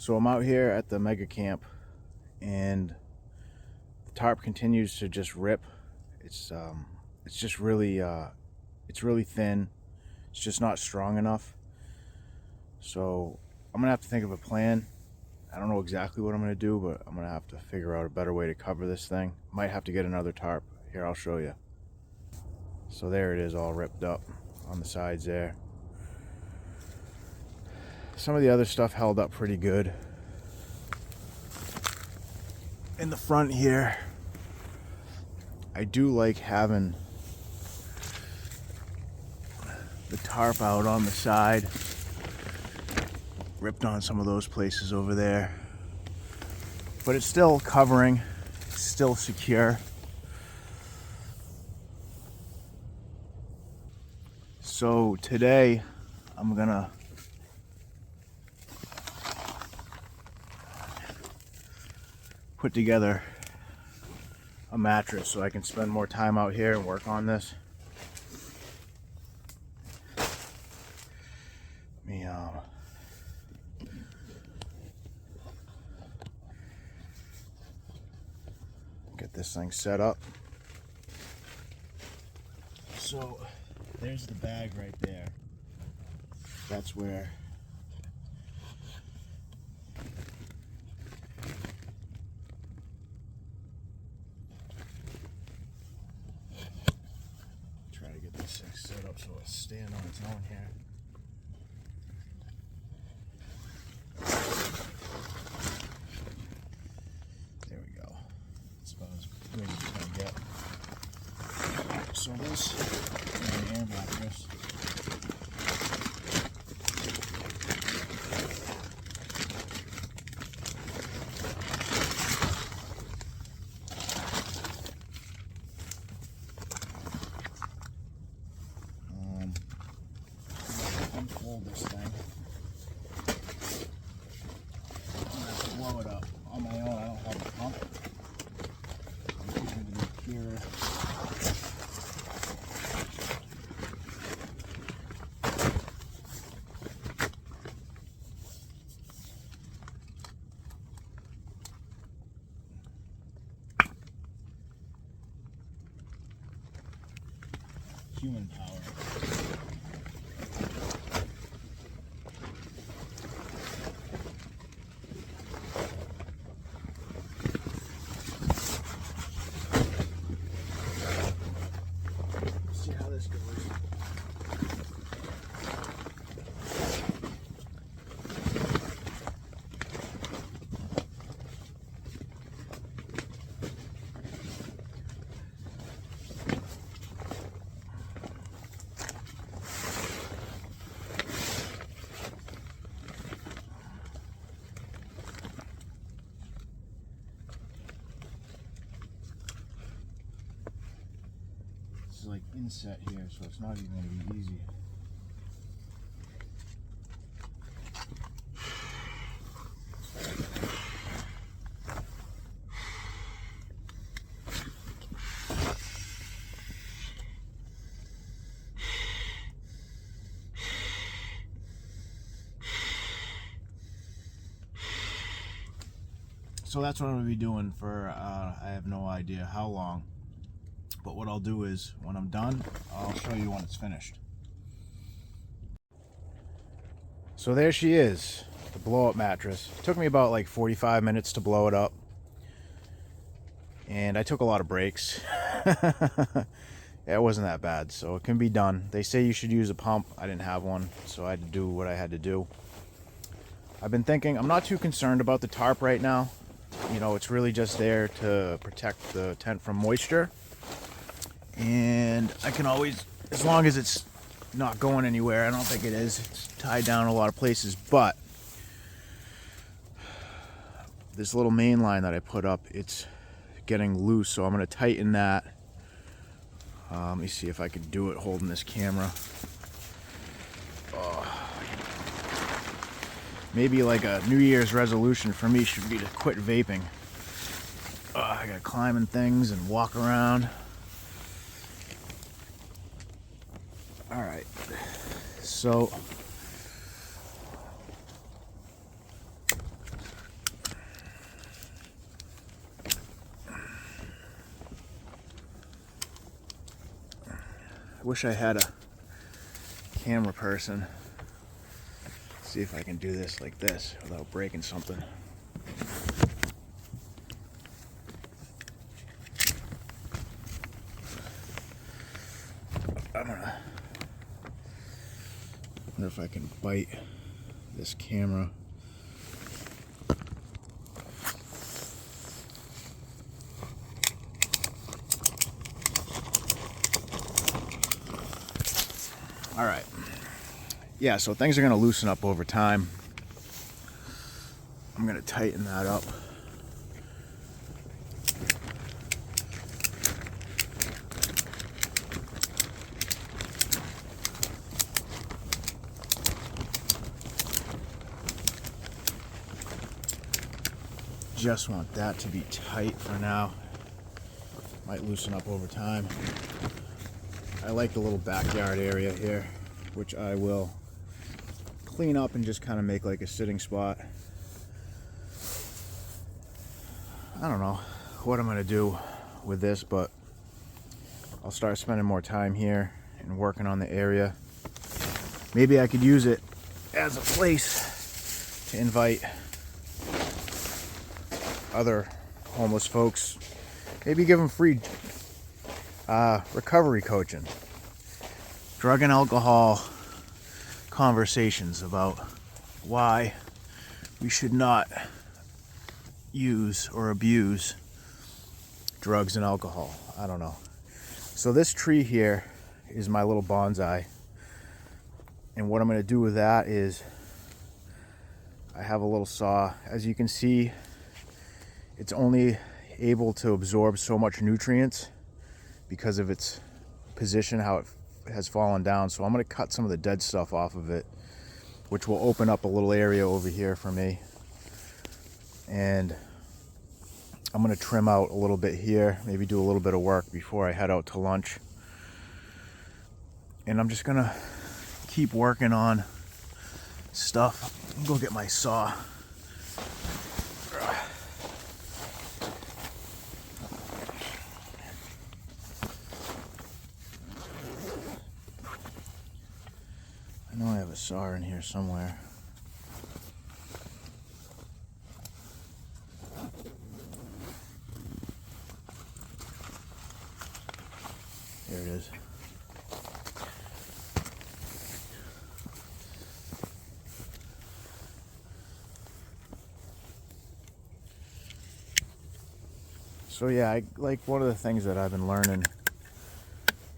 So I'm out here at the mega camp, and the tarp continues to just rip. It's just really it's really thin. It's just not strong enough. So I'm gonna have to think of a plan. I don't know exactly what I'm gonna do, but I'm gonna have to figure out a better way to cover this thing. Might have to get another tarp. Here, I'll show you. So there it is, all ripped up on the sides there. Some of the other stuff held up pretty good. In the front here, I do like having the tarp out on the side. Ripped on some of those places over there. But it's still covering, it's still secure. So today, I'm gonna put together a mattress so I can spend more time out here and work on this. Let me get this thing set up. So there's the bag right there. That's where try to get this thing set up so it'll stand on its own here. There we go. That's about as good as it's gonna get. So this is an air mattress. Unfold this thing. I'm gonna have to blow it up on my own. I don't have a pump. I'm keeping it pure. Human power. See how this goes. Is like inset here, so it's not even going to be easy. So that's what I'm going to be doing for, I have no idea how long. But what I'll do is, when I'm done, I'll show you when it's finished. So there she is, the blow-up mattress. It took me about like 45 minutes to blow it up. And I took a lot of breaks. It wasn't that bad, so it can be done. They say you should use a pump. I didn't have one, so I had to do what I had to do. I've been thinking, I'm not too concerned about the tarp right now. You know, it's really just there to protect the tent from moisture. And I can always, as long as it's not going anywhere, I don't think it is, it's tied down in a lot of places, but this little main line that I put up, it's getting loose, so I'm going to tighten that. Let me see if I can do it holding this camera. Maybe like a New Year's resolution for me should be to quit vaping. I gotta climb in things and walk around. Alright, so I wish I had a camera person. Let's see if I can do this like this without breaking something. I wonder if I can bite this camera. All right. Yeah, so things are going to loosen up over time. I'm going to tighten that up. Just want that to be tight for now. Might loosen up over time. I like the little backyard area here, which I will clean up and just kind of make like a sitting spot. I don't know what I'm gonna do with this, but I'll start spending more time here and working on the area. Maybe I could use it as a place to invite other homeless folks. Maybe give them free recovery coaching, drug and alcohol conversations about why we should not use or abuse drugs and alcohol. I don't know. So this tree here is my little bonsai, and what I'm going to do with that is I have a little saw. As you can see, it's only able to absorb so much nutrients because of its position, how it has fallen down. So I'm going to cut some of the dead stuff off of it, which will open up a little area over here for me. And I'm going to trim out a little bit here, maybe do a little bit of work before I head out to lunch. And I'm just going to keep working on stuff. Go get my saw. I know I have a saw in here somewhere. There it is. So yeah, one of the things that I've been learning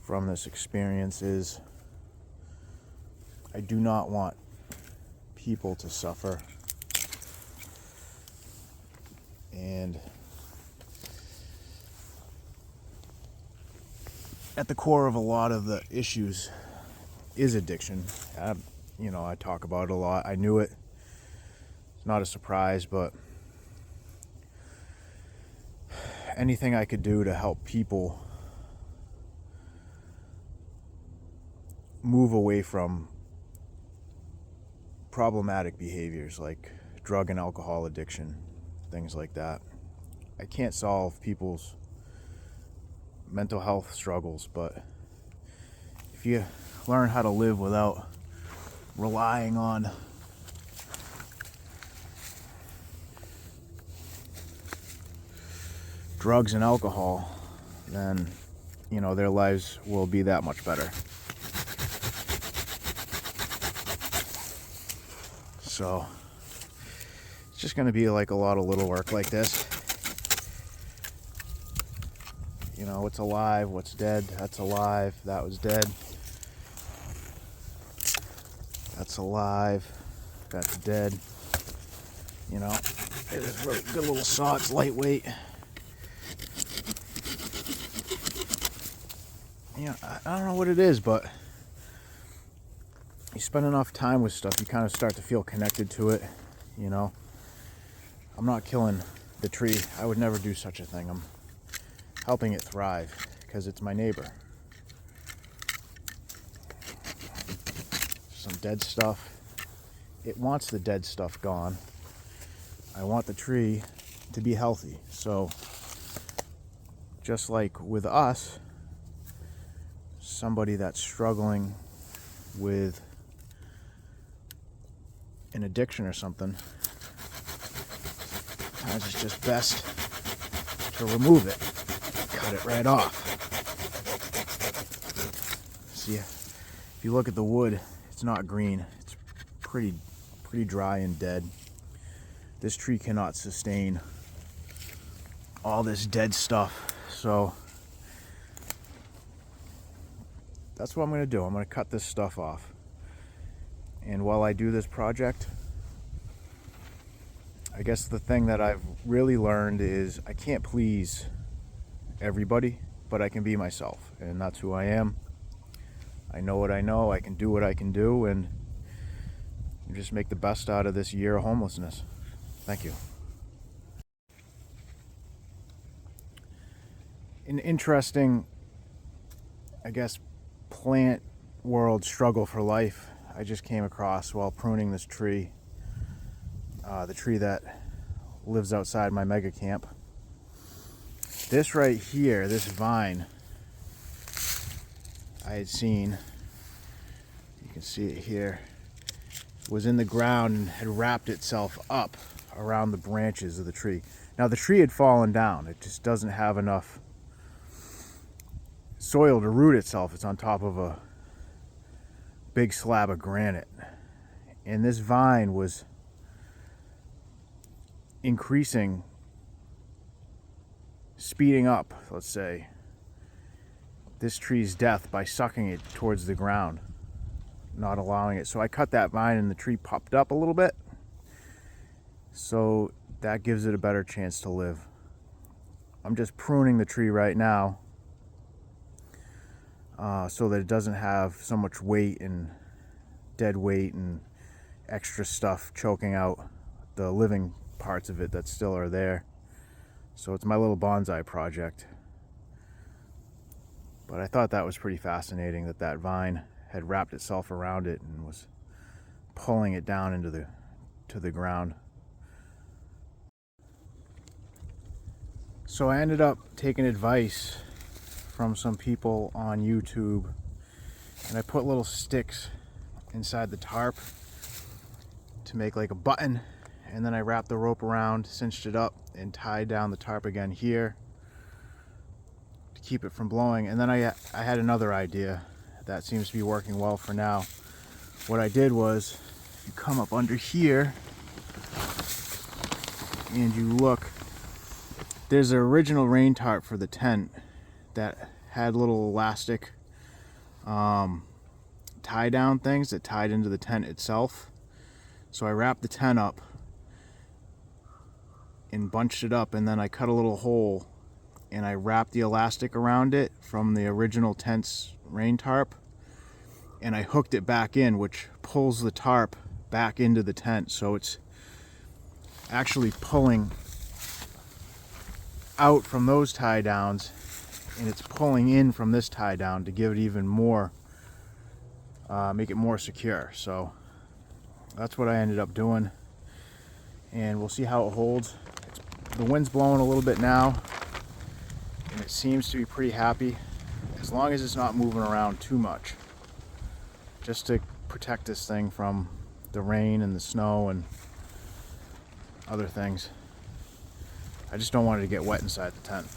from this experience is I do not want people to suffer. And at the core of a lot of the issues is addiction. I talk about it a lot. I knew it. It's not a surprise, but anything I could do to help people move away from problematic behaviors like drug and alcohol addiction, things like that. I can't solve people's mental health struggles, but if you learn how to live without relying on drugs and alcohol, then their lives will be that much better. So it's just going to be like a lot of little work like this. What's alive, what's dead, that's alive, that was dead. That's alive, that's dead. It's a really good little saw, it's lightweight. I don't know what it is, but you spend enough time with stuff, you kind of start to feel connected to it. I'm not killing the tree. I would never do such a thing. I'm helping it thrive because it's my neighbor. Some dead stuff. It wants the dead stuff gone. I want the tree to be healthy. So just like with us, somebody that's struggling with an addiction or something, sometimes it's just best to remove it, cut it right off. See, if you look at the wood, it's not green. It's pretty dry and dead. This tree cannot sustain all this dead stuff, so that's what I'm going to do. I'm going to cut this stuff off. And while I do this project, I guess the thing that I've really learned is I can't please everybody, but I can be myself, and that's who I am. I know what I know, I can do what I can do, and just make the best out of this year of homelessness. Thank you. An interesting, I guess, plant world struggle for life I just came across while pruning this tree. The tree that lives outside my mega camp. This right here, this vine, I had seen, you can see it here, was in the ground and had wrapped itself up around the branches of the tree. Now the tree had fallen down. It just doesn't have enough soil to root itself. It's on top of a big slab of granite. And this vine was increasing, speeding up, let's say, this tree's death by sucking it towards the ground, not allowing it. So I cut that vine and the tree popped up a little bit. So that gives it a better chance to live. I'm just pruning the tree right now so that it doesn't have so much weight and dead weight and extra stuff choking out the living parts of it that still are there. So it's my little bonsai project. But I thought that was pretty fascinating that that vine had wrapped itself around it and was pulling it down into the ground. So I ended up taking advice from some people on YouTube, and I put little sticks inside the tarp to make like a button, and then I wrapped the rope around, cinched it up, and tied down the tarp again here to keep it from blowing. And then I had another idea that seems to be working well for now. What I did was, you come up under here and you look, there's an original rain tarp for the tent that had little elastic tie down things that tied into the tent itself. So I wrapped the tent up and bunched it up, and then I cut a little hole and I wrapped the elastic around it from the original tent's rain tarp, and I hooked it back in, which pulls the tarp back into the tent. So it's actually pulling out from those tie downs, and it's pulling in from this tie down to give it even more, make it more secure. So that's what I ended up doing, and we'll see how it holds. The wind's blowing a little bit now, and it seems to be pretty happy, as long as it's not moving around too much, just to protect this thing from the rain and the snow and other things. I just don't want it to get wet inside the tent.